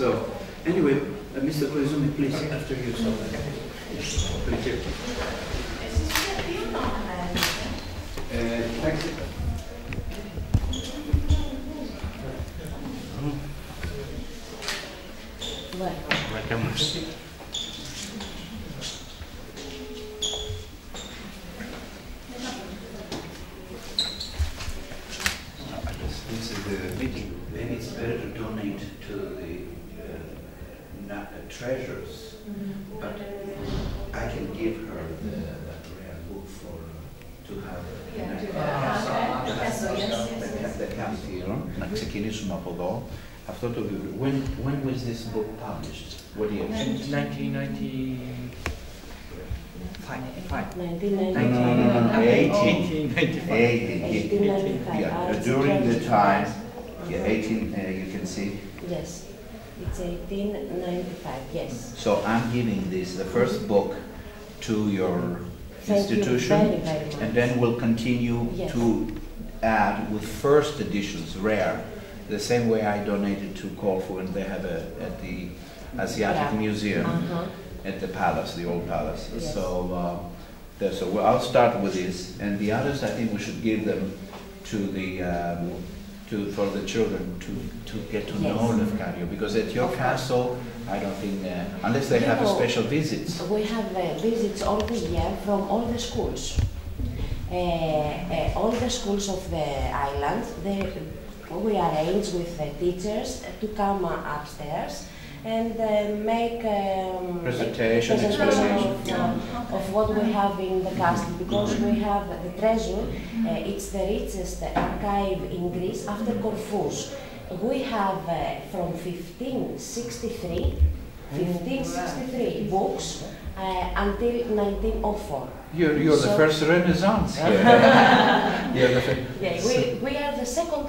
So, anyway, Mr. Koizumi, please, after you. Thank you. Thank you. Welcome. This is the meeting. Maybe it's better to donate to the treasures, but I can give her the rare book for to have the Campiro. Να ξεκινήσουμε από εδώ. Αυτό το βιβλίο. When was this book published? What year? 1895. During the time, 18. You can see. Yes, it's 1895. Yes. So I'm giving this, the first book, to your institution, very much. and then we'll continue to add with first editions, rare. The same way I donated to Corfu, and they have at the Asiatic Museum at the palace, the old palace. Yes. So, I'll start with this, and the others I think we should give them to the for the children to get to know Lefkario, because at your castle, I don't think unless they have special visits. We have visits all the year from all the schools. All the schools of the island. We arrange with the teachers to come upstairs and make presentation of what we have in the castle, because we have the treasure. It's the richest archive in Greece after Corfu's. We have from 1563 books until 1904. You're the first Renaissance here. We are the second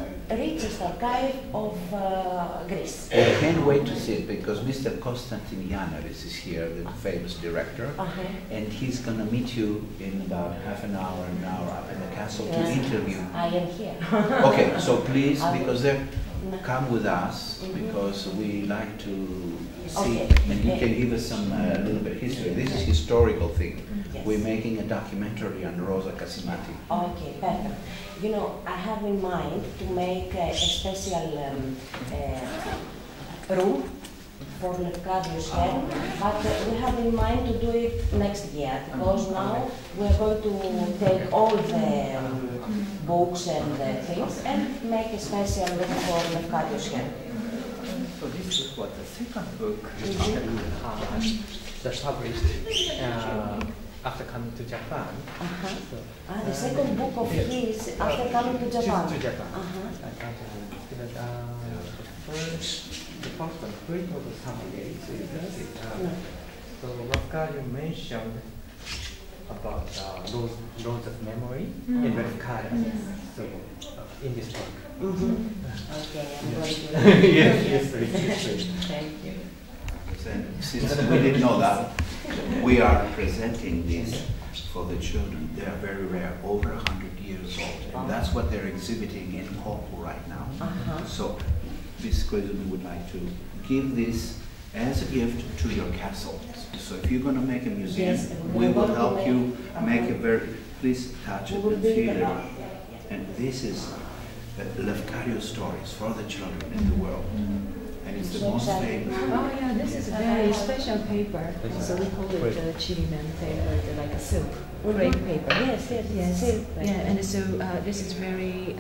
richest archive of Greece. I can't wait to see it, because Mr. Konstantin Yanaris is here, the famous director, and he's going to meet you in about half an hour up in the castle to interview. I am here. Okay, so please, because they're come with us, because we like to see, and you can give us some little bit of history. This is historical thing. Yes. We're making a documentary on Rosa Casimati. Okay, perfect. You know, I have in mind to make a special room for Lefkario's head, but we have in mind to do it next year, because now we're going to take all the books and things and make a special room for Lefkario's head. So this is what the second book was published after coming to Japan. The second book of his after coming to Japan. The first one, Great of the Summer Days. So Lefkario mentioned about laws of memory in Lefkario. So in this book. Okay, I'm going to. Yes, Thank you. Since we didn't know that, we are presenting this for the children. They are very rare, over 100 years old, and that's what they're exhibiting in Corfu right now. So, Ms. Koizumi would like to give this as a gift to your castle. So, if you're going to make a museum, we will help you make a very. Please touch it and feel it. And this is Lefkario stories for the children in the world. And it's the most famous. Oh yeah, this is a very special paper. So we call it Chilean paper, like a silk, crepe paper. Yes. Yeah, and so this is very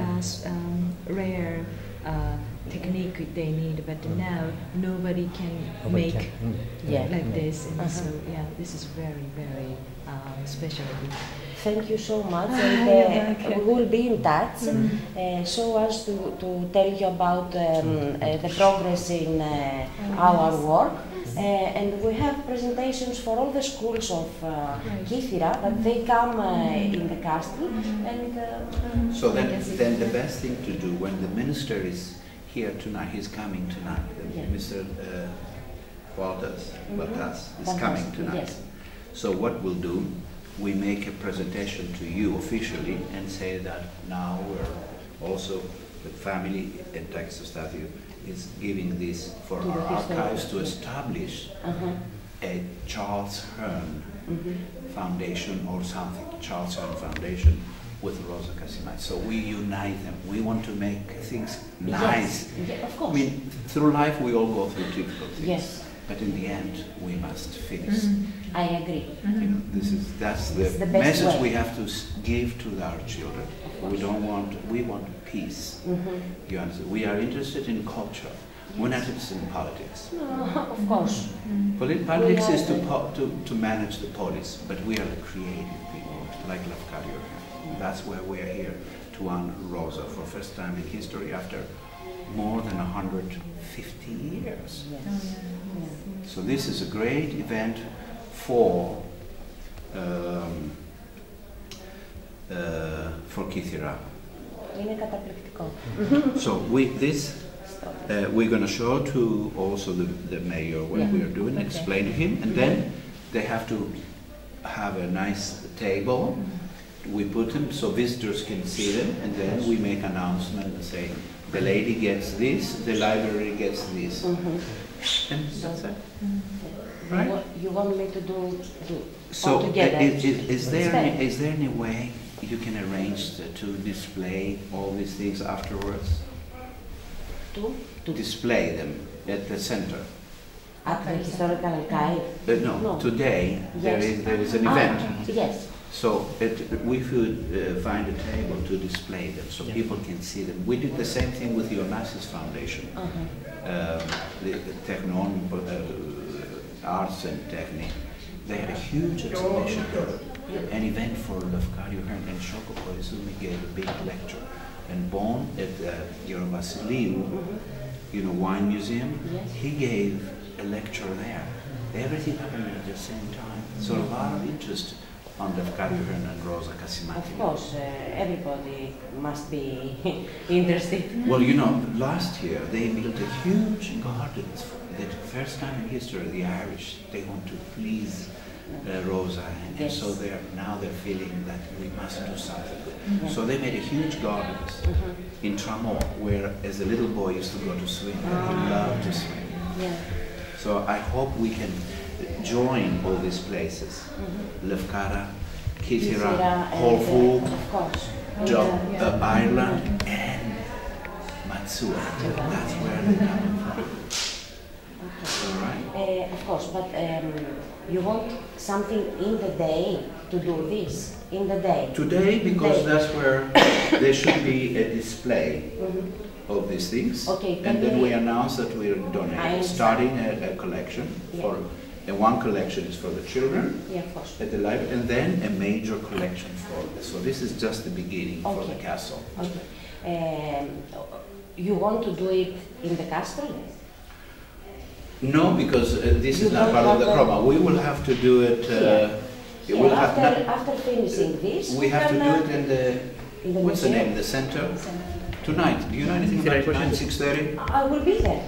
rare technique they need, but now nobody can make like this. And so yeah, this is very, very special. Thank you so much, and we will be in touch so as to tell you about the progress in our work. And we have presentations for all the schools of Kythira, that they come in the castle. And so then the best thing to do when the minister is here tonight, he's coming tonight, Mr. Baltas is coming tonight. So what we'll do, we make a presentation to you officially and say that now we're also the family at Taxistatio is giving this for our archives to establish a Charles Hearn Foundation or something, Charles Hearn Foundation with Rosa Casimati. So we unite them. We want to make things nice. Yes, of course. I mean, through life we all go through difficult things. Yes. But in the end, we must finish. I agree. You know, that's the message we have to give to our children. We want peace. You understand? We are interested in culture. We're not interested in politics. Of course. Politics is to manage the police, but we are the creative people, like Lafcadio. That's why we are here to honor Rosa for first time in history after more than 150 years. Yes. So this is a great event for Kythira. Είναι καταπληκτικό. So we're going to show to also the mayor what we are doing, explain to him, and then they have to have a nice table. We put them so visitors can see them, and then we make announcement and say, the lady gets this, the library gets this. And that's it. Right? You want me to do so all together? Is there any way you can arrange to display all these things afterwards? To display them at the center. At the historical archive? No, today there is an event. Yes. So we should find a table to display them so people can see them. We did the same thing with the Onassis Foundation, the Technon Arts and Technique. They had a huge exhibition, an event for Lafcadio Hearn, and Shoko Koizumi gave a big lecture. And Bon at Vasiliou, wine museum, he gave a lecture there. Everything happened at the same time. So a lot of interest on Lafcadio Hearn and Rosa Casimati. Of course, everybody must be interested. Well, last year they built a huge garden. The first time in history, the Irish, they want to please Rosa, and so now they're feeling that we must do something good. So they made a huge garden in Tramont, where as a little boy used to go to swim, and he loved to swim. So I hope we can join all these places, Lefkara, Kythira, Corfu, Ireland, and Matsua. That's where they're coming from. All right? Of course, but you want something in the day to do this, in the day? Today, because that's where there should be a display of these things. And then we announce that we're donating, starting a collection for. And one collection is for the children at the library, and then a major collection for this. So this is just the beginning for the castle. You want to do it in the castle? No, because this is not part of the program. We will have to do it. After finishing this, we have to do it in the what's the name? The center. Tonight. Do you know anything about tonight? 6:30. I will be there.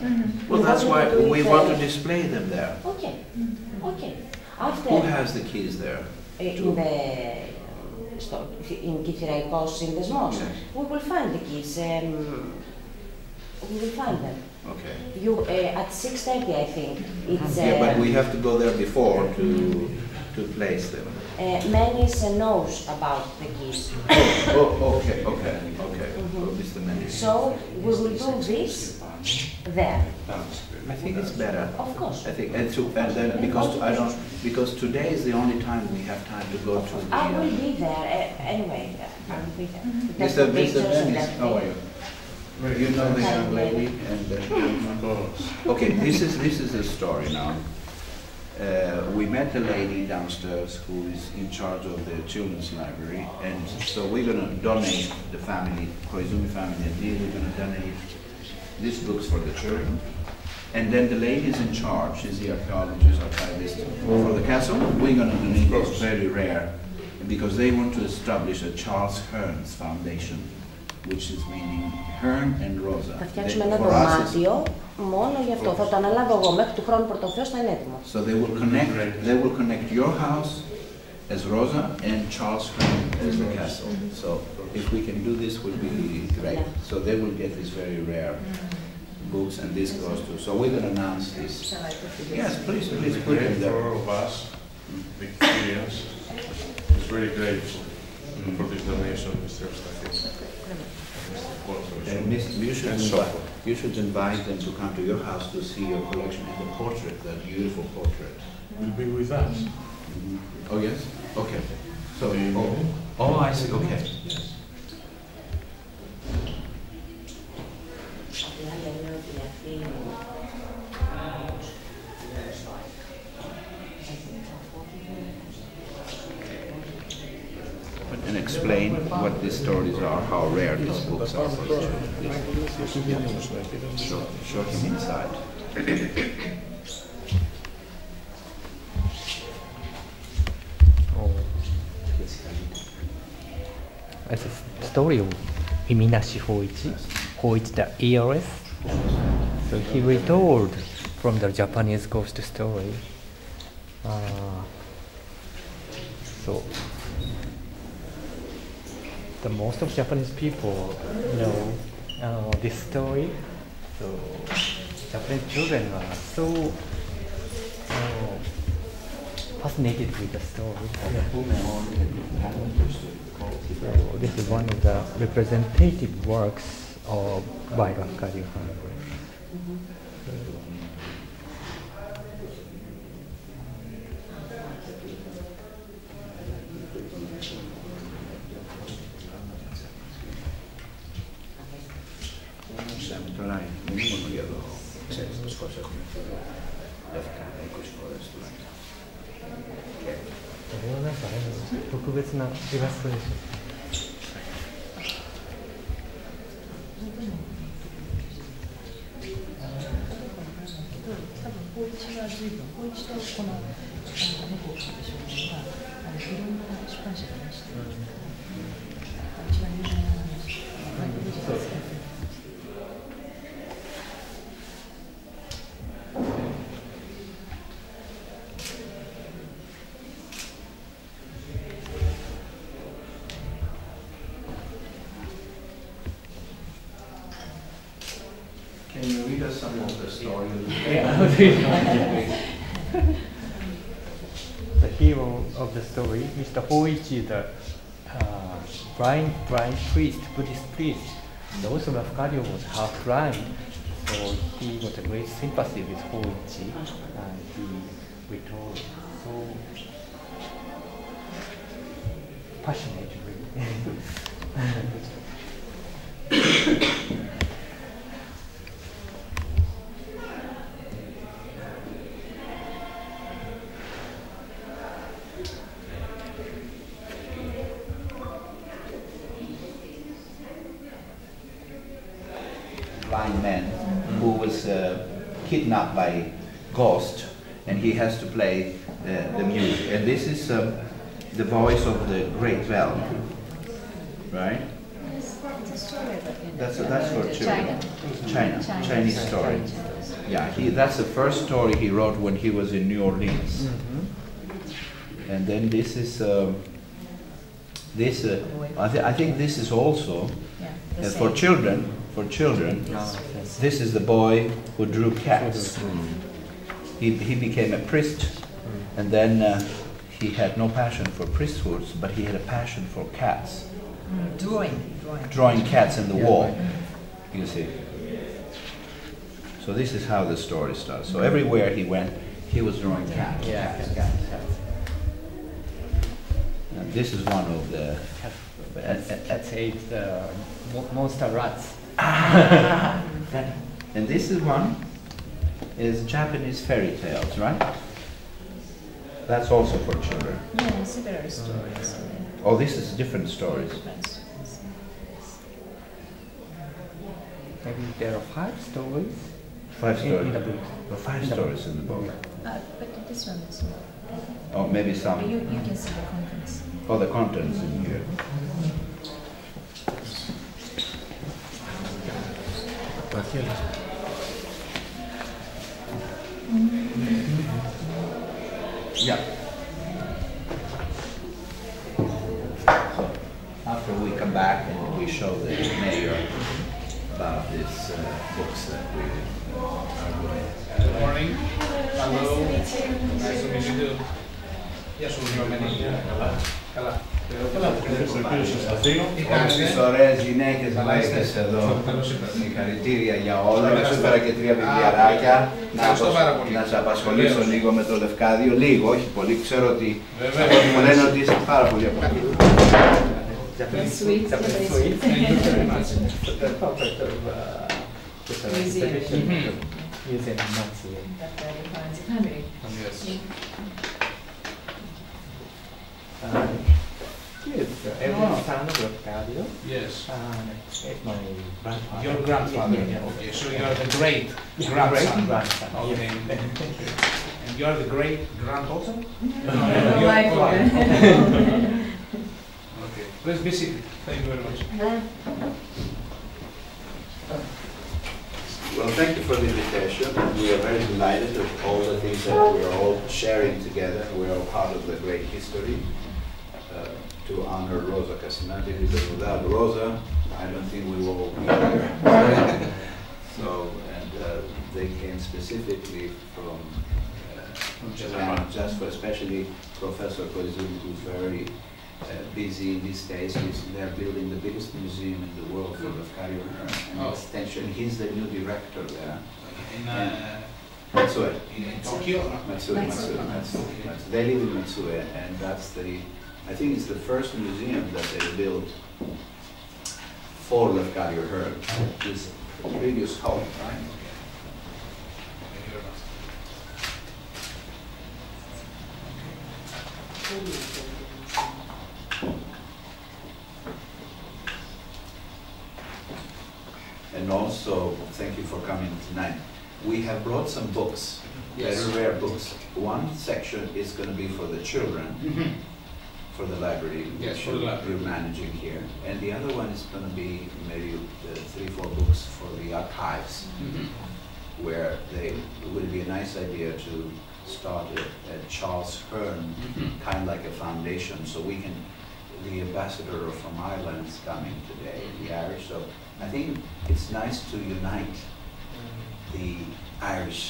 Well, that's why we want to display them there. Okay. Who has the keys there? In Kythiraikos Συνδεσμός. We will find the keys. We will find them. Okay. At 6:30, I think. It's, but we have to go there before to place them. Menis knows about the keys. Okay. So we will do this there. I think it's better. Of course. I think, and then because today is the only time we have time to go to the. I will be there anyway. I will be there. Mr. Dennis, how are you? You know the young lady and okay, this is the story now. We met the lady downstairs who is in charge of the children's library, and so we're going to donate the family, Koizumi family, and we're going to donate these books for the children. And then the lady is in charge, she's the archaeologist, archivist for the castle. We're going to donate this very rare, because they want to establish a Charles Hearn's Foundation, which is meaning Hearn and Rosa. Θα φτιάξουμε ένα δωμάτιο μόνο γι' αυτό. Θα το αναλάβω εγώ. Μέχρι του χρόνου πρωτοθέως θα είναι έτοιμο. So they will connect your house as Rosa and Charles Crown as the castle. So if we can do this, will be great. So they will get these very rare books, and this goes to. So we're going to announce this. Yes, please put it there. For all of us, the experience is very grateful for this donation, Mr. Stathis. And you should invite them to come to your house to see your collection and the portrait, that beautiful portrait. Will be with us. Oh yes? Okay. So, I see, okay. And explain what these stories are, how rare these books are for the children. Show him inside. It's a story of Himinashi Hoichi, who is the heiress. So he retold from the Japanese ghost story. So the most of Japanese people know this story. So Japanese children are so fascinated with the story. So this is one of the representative works by Rakkario family. Τώρα μην μόνο για εδώ, ξέρεις, το σκος έχουμε λευκά, 20 φορές τουλάχιστον. これはなんか特別なイラストでしょ。多分高一は随分高一とこの猫でしょうがいろんな出版社がいました。一番有名な話。Can you read us some of the story? The hero of the story, Mr. Hoichi, the blind priest, Buddhist priest. And also Rakkario was half blind, so he got a great sympathy with Hoichi, and he retold so passionately. Blind man who was kidnapped by ghost, and he has to play the music. And this is the voice of the great bell, right? That's for children. Chinese story. Yeah, that's the first story he wrote when he was in New Orleans. And then this is I think this is also for children. For children, this is the boy who drew cats. He became a priest, and then he had no passion for priesthoods, but he had a passion for cats. Drawing cats in the wall, you see. So this is how the story starts. So everywhere he went, he was drawing cats. Cats. And this is one of the... That's it, monster rats. And this is one is Japanese fairy tales, right? That's also for children. Yeah, similar stories. Oh, this is different stories. Maybe there are 5 stories. 5 stories in the book. Oh, 5 stories in the book. But this one is not. Oh, maybe some. You can see the contents. Oh, the contents in here. Yeah. back and we show the mayor about these books that we are doing. Good morning. Hello. Nice to meet you too. Γεια σου, Γιώργη. Καλά. Τις ωραίες γυναίκες μάλιστες εδώ. Συγχαρητήρια για όλα. Και σου έφερα και 3 βιβλιαράκια να σας απασχολήσω λίγο με το Λευκάδιο. Λίγο, όχι πολύ. Ξέρω ότι μου λένε ότι είστε πάρα πολύ απολύτως. Japanese sweet. Japanese sweet. Thank you very much. The perfect museum Matsue. Yes. Yes, everyone fan of Lefkadio. Yes. It's my grandfather. Your grandfather. Yeah. Okay, so you are the great grandson. Grandson. Okay. And you are the great granddaughter? Okay. Please be seated. Thank you very much. Well, thank you for the invitation. We are very delighted with all the things that we are all sharing together. We are all part of the great history to honor Rosa Casinati, because without Rosa, I don't think we will be here. So, and they came specifically from Japan, just for especially Professor Koizumi, who's very busy in these days. They're building the biggest museum in the world for Lefkadio and extension. He's the new director there. Matsue. In Tokyo? Matsue. They live in Matsue, and that's I think it's the first museum that they built for Lefkadio Herd, his previous home, right? Thank you very much. And also, thank you for coming tonight. We have brought some books, very rare books. One section is going to be for the children, for the library, Yes, for the library. you're managing here. And the other one is going to be maybe 3-4 books for the archives, where it would be a nice idea to start a Charles Hearn, kind of like a foundation, so we can, the ambassador from Ireland is coming today, the Irish, so I think it's nice to unite the Irish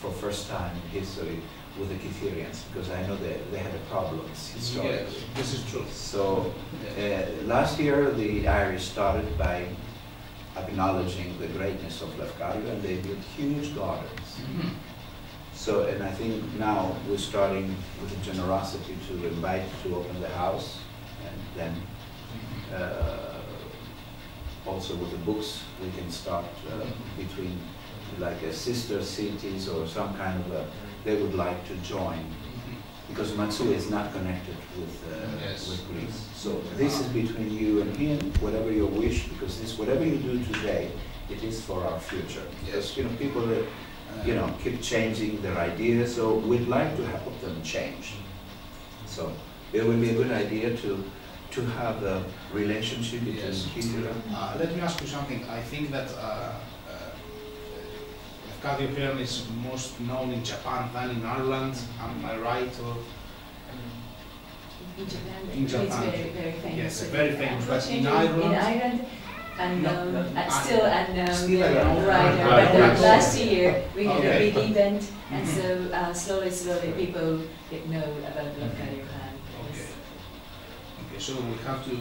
for first time in history with the Kithirians, because I know they had a problem historically. Yes, this is true. So last year the Irish started by acknowledging the greatness of Lefkadio, and they built huge gardens. So, and I think now we're starting with the generosity to invite to open the house, and then also with the books we can start between like a sister cities or some kind of they would like to join, because Matsue is not connected with Greece. So this is between you and him, whatever your wish, because whatever you do today, it is for our future. Because people keep changing their ideas, so we'd like to help them change. So it would be a good idea to have a relationship between Kithira. Let me ask you something. I think that Lefkadio Hearn is most known in Japan than in Ireland. Am I right? Or In Japan, it's very, very famous. Yes, very famous. But in Ireland, unknown, still unknown. Still unknown. Right. But last year we had a big event, and so slowly people get know about Lefkadio Hearn. Okay, so we have to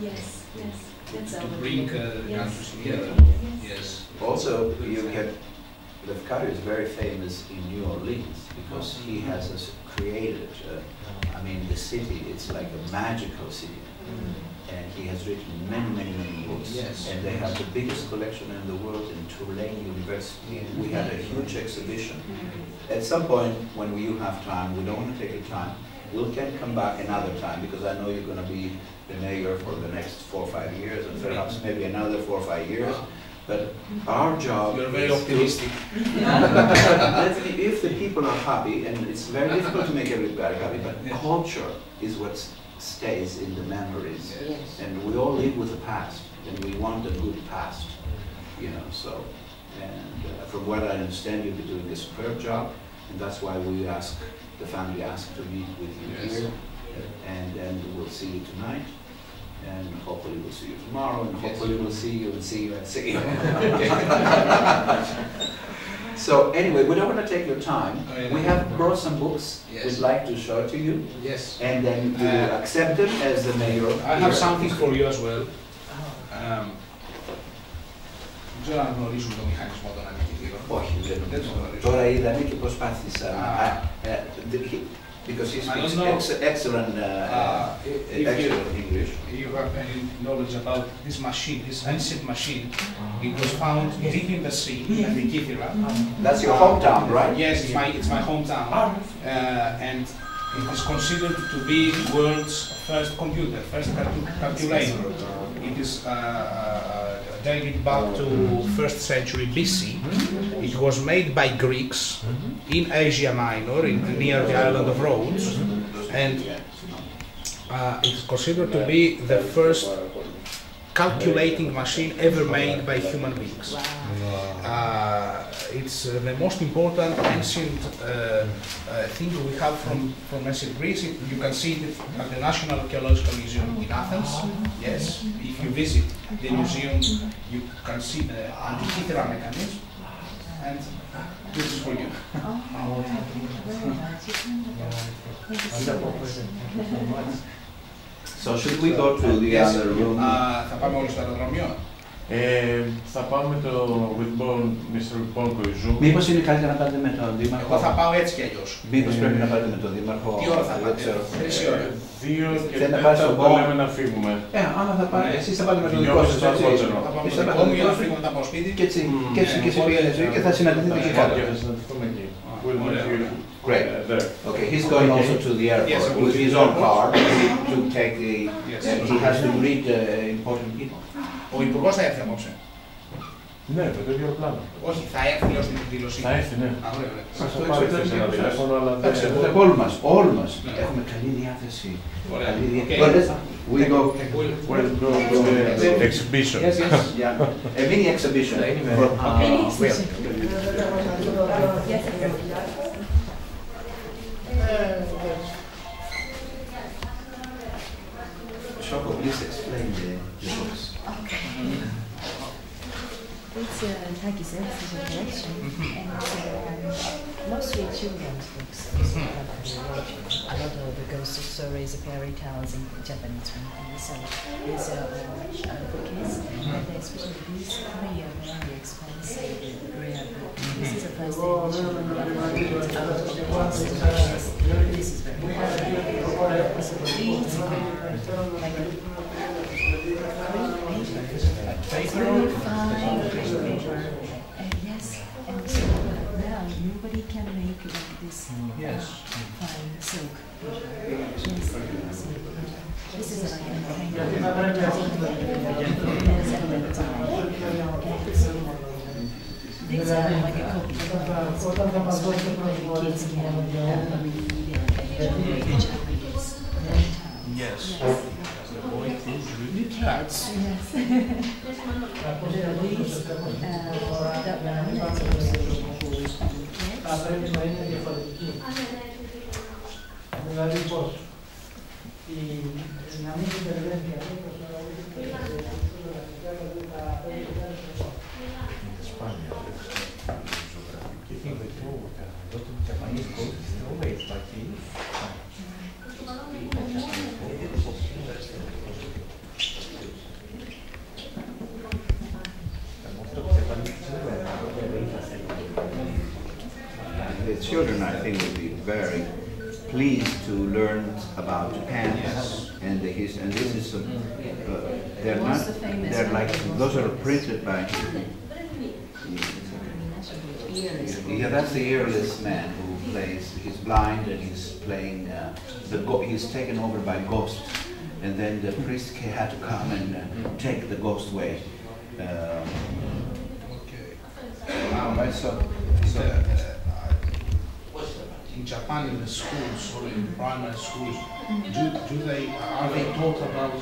Yes, that's all. to bring the countries together. Yes. Also, Lefkadio is very famous in New Orleans because he has created, the city, it's like a magical city. And he has written many books. Yes. And they have the biggest collection in the world in Tulane University. We had a huge exhibition. At some point, when you have time, we don't want to take your time, we can come back another time, because I know you're going to be the mayor for the next 4 or 5 years, and perhaps maybe another 4 or 5 years. But our job You're very is optimistic. if the people are happy, and it's very difficult to make everybody happy, but culture is what stays in the memories. Yes. And we all live with the past, and we want a good past, so. And from what I understand, you'll be doing a superb job, and that's why the family asked to meet with you here, and we'll see you tonight. And hopefully we'll see you tomorrow, and hopefully we'll see you and see you and see you. So anyway, we don't want to take your time. We have brought some books we'd like to show to you. Yes. And then you accept them as the mayor. I have something for you as well. Δεν ξέρω αν γνωρίζουν το μηχανισμό των αντικειθήρων. Όχι, δεν το γνωρίζω. Τώρα είδαμε και προσπάθησα. Because he speaks excellent English. You have any knowledge about this machine, this ancient machine. It was found deep in the sea, in the Kithira. That's your hometown, right? Yes, it's my hometown. And it is considered to be the world's first computer, first calculator. It is dated back to 1st century BC. It was made by Greeks in Asia Minor, near the island of Rhodes, and it's considered to be the first calculating machine ever made by human beings. It's the most important ancient thing we have from ancient Greece. You can see it at the National Archaeological Museum in Athens. Yes, if you visit the museum, you can see the Antikythera mechanism. And this is for you. So should we go to the other room? Θα πάμε όλοι στο αεροδρόμιο. Θα πάμε with Mr. Koizumi. Μήπως είναι καλύτερα να πάτε με τον Δήμαρχο? Εγώ θα πάω έτσι κι αλλιώς. Μήπως πρέπει να πάτε με τον Δήμαρχο? Τι ώρα θα πάτε? 3 ώρα. 2 και 4 λέμε να φύγουμε. Άμα θα πάτε, εσείς θα πάτε με τον δικό σας, έτσι. Θα πάω με τον δικό μου για να φύγω μετά από σπίτι. Και έτσι και πήγαινε ζωή και θα συναντηθείτε και κάτω. Θα συναντηθούμε εκεί. Great. Okay, he's going also to the airport with his own car to take the. He has to greet important people. Ο Υπουργός θα έρθει απόψε. Ναι, με το ίδιο πλάνο. Όχι, θα έρθει ως την εκδήλωση. Θα έρθει, ναι. Θα το πάρει σε ένα τηλέφωνο, αλλά δεν ξέρω. Όλοι μας έχουμε καλή διάθεση. We'll go to the exhibition. Yes, yeah. A mini exhibition. Shoko, please explain the books. Okay. It's like you said, it's a collection, and mostly children's books. A lot of the ghost stories, fairy tales in Japanese. So there's other bookcase, and especially these 3 are very expensive, rare books. This is a first edition. This is very rare. So these are like very fine paper. Yes, and so now nobody can make like this fine silk paper. Yes, this is like a kind of these are like a copy so kids can read Japanese. Yes. You can't. Yes. The children, I think, will be very pleased to learn about Japan and the history. And this is, they're not, they're like, those are printed by. Yeah, that's the earless man who plays. He's blind and he's playing. He's taken over by ghosts, and then the priest had to come and take the ghost away. Right, so in Japan, in the schools or in primary schools, are they taught about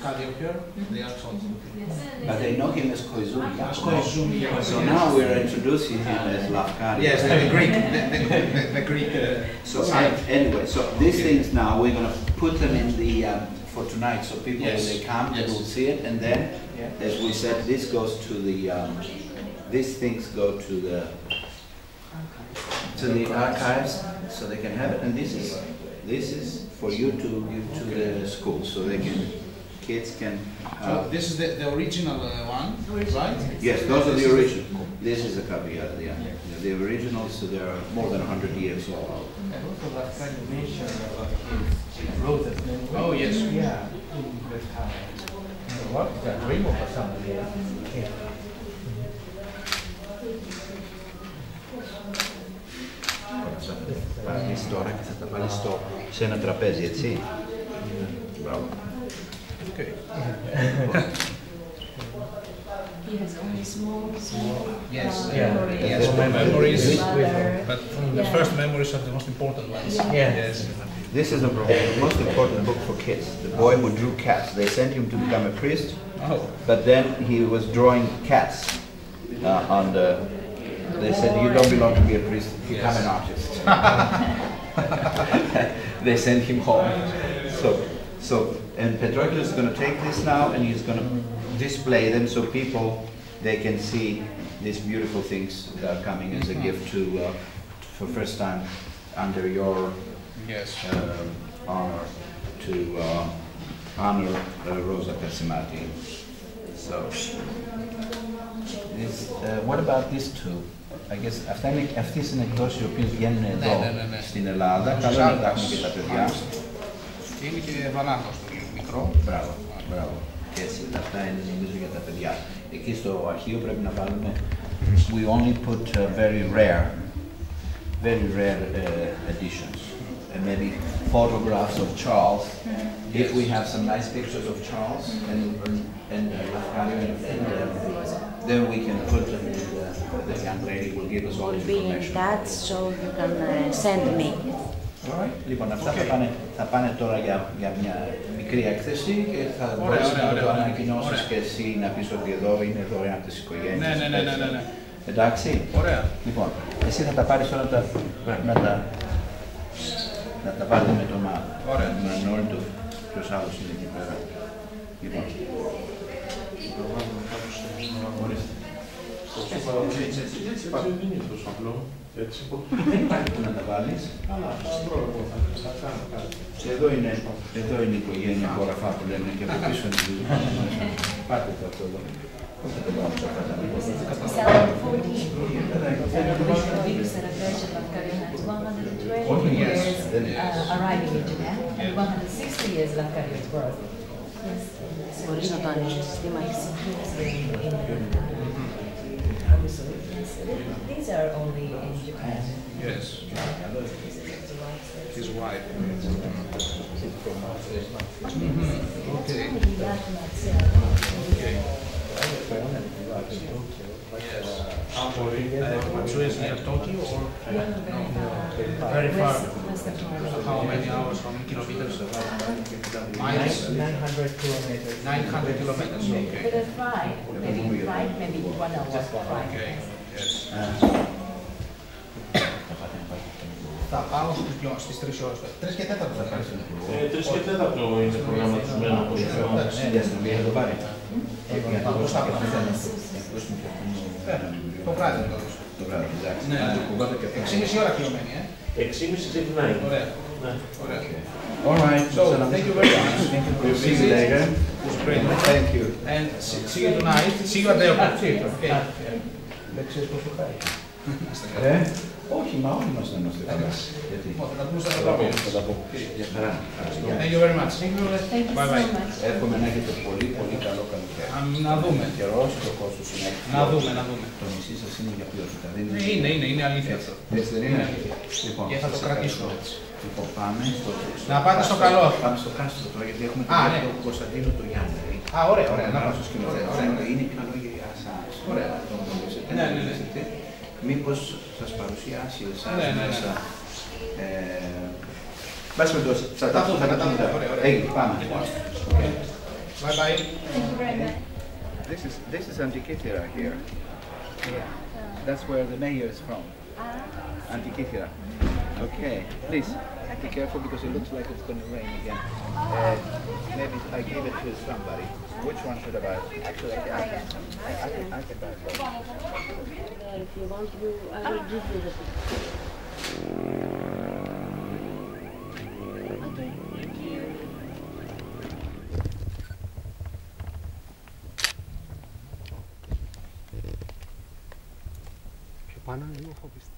Kaliopur? They are taught. But they know him as Koizumi. Koizumi. So now we're introducing him as Lafcadio. Yes, the Greek. The Greek. So anyway, so these things now we're going to put them in the for tonight, so people, when they come, they will see it, and then, as we said, this goes to the, these things go to the archives, so they can have it, and this is for you to give to the school, so they can, kids can. So this is the original one, right? Yes, those are the original. This is the copy, the originals, so they are more than 100 years old. Oh yes. Yeah. What the dream of somebody? Θα πάρεις τώρα και θα τα βάλεις σε ένα τραπέζι, έτσι. Μπράβο. Okay. He has only small Yes. memories. But the first memories are the most important ones. Yes. This is the most important book for kids. The boy who drew cats. They sent him to become a priest, but then he was drawing cats on the. They said, "You don't belong to be a priest. Become an artist." They sent him home. And Petroglyphs is going to take this now, and he's going to display them so people they can see these beautiful things that are coming as a gift to for first time under your honor to honor Rosa Cassimati. So, what about these two? I guess αυτές είναι εκδόσεις οι οποίες βγαίνουν εδώ στην Ελλάδα. Καλό να τα έχουμε και τα παιδιά. Είναι και βανάκος το μικρό. Μπράβο, μπράβο. Και έτσι, αυτά είναι νομίζω για τα παιδιά. Εκεί στο αρχείο πρέπει να βάλουμε. We only put very rare editions. And maybe photographs of Charles. If we have some nice pictures of Charles and then we can put them. The young lady will give us all the information. Be in touch, so you can send me. Alright. Λοιπόν, αυτά θα πάνε τώρα για μια μικρή έκθεση και θα μπορείς να το ανακοινώσεις και εσύ να πεις ότι εδώ είναι δωρεάν της οικογένειας. Ναι. Εντάξει. Ωραία. Λοιπόν, εσύ θα τα πάρεις τώρα να τα βάλετε με το Μανώλη του. Ποιος άλλος είναι εκεί πέρα. Λοιπόν. Δεν είναι τόσο απλό. Έτσι. Να τα βάλεις. Εδώ είναι η οικογένεια Κοραφά που λένε και από πίσω είναι η Πάτε το αυτό εδώ. Πώς θα το βάλω σε αυτά τα The biggest celebration of Lafcadio has 120 years arriving in Japan and 160 years Lafcadio's birth. Μπορείς να το ανοίξεις, Δήμαρχε. These are only in Japan. Yes. His wife. Okay. Matsue's near Tokyo or very far? How many hours, how many kilometers? Miles? 900 kilometers. 900 kilometers, okay. With a flight, maybe 1 hour flight. Okay, yes. Θα πάω στις 3 ώρες. 3 και 4 θα πάρεις. 3 και 4 είναι προγραμματισμένο όπως είπαμε. Η αστυνομία θα το πάρει. Το βράδυ τώρα. Το βράδυ, εντάξει. Ναι, 6,5 ώρα κλειωμένη, 6,5 ξεκινάει. Ωραία. All right. So, thank you very much. We'll see you later. It was great. Thank you. And see you tonight. See you at the airport. Okay. Δεν ξέρεις πόσο χάρη. Όχι, μα όλοι μας δεν είμαστε καλά. Γιατί. Θα τα πω. Για χαρά. Thank you very much. Bye bye. Εύχομαι να έχετε πολύ καλό καλοκαίρι. Να δούμε. Καιρός και ο κόστος είναι. Να δούμε. Το νησί σας είναι για ποιότητα. Είναι αλήθεια αυτό. Έτσι δεν είναι. Λοιπόν, και θα το κρατήσουμε έτσι. Λοιπόν, πάμε στο. Να πάτε στο καλό. Πάμε στο Κάστρο τώρα γιατί έχουμε τον Κωνσταντίνο το Γιάννη. Ωραία. Να πάω στο σκηνοθέτη. Είναι καλό για εσάς. Ωραία. Ναι. Μήπως σας παρουσιάσει εσάς μέσα. Βάσει με το θα τα πούμε μετά. Έγινε, πάμε. Bye bye. Thank you very much. This is Antikythera here. That's where the mayor is from. Antikythera. Okay, please. Be careful because it looks like it's going to rain again. Maybe I give it to somebody. Which one should I buy? Actually, I can buy both. If you want, I will give you the picture. Okay. Πιο πάνω είναι λίγο φοβιστά.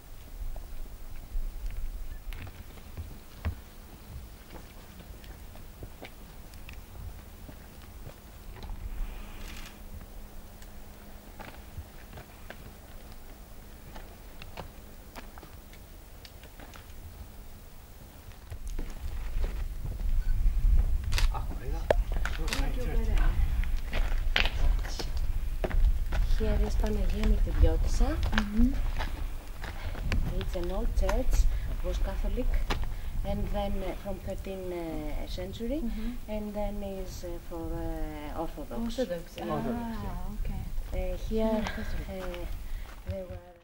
Here is Παναγία Μυρτηριώτισσα. It's an old church, was Catholic, and then from 13th century, and then is for Orthodox. Orthodox. Ah, okay. Here there were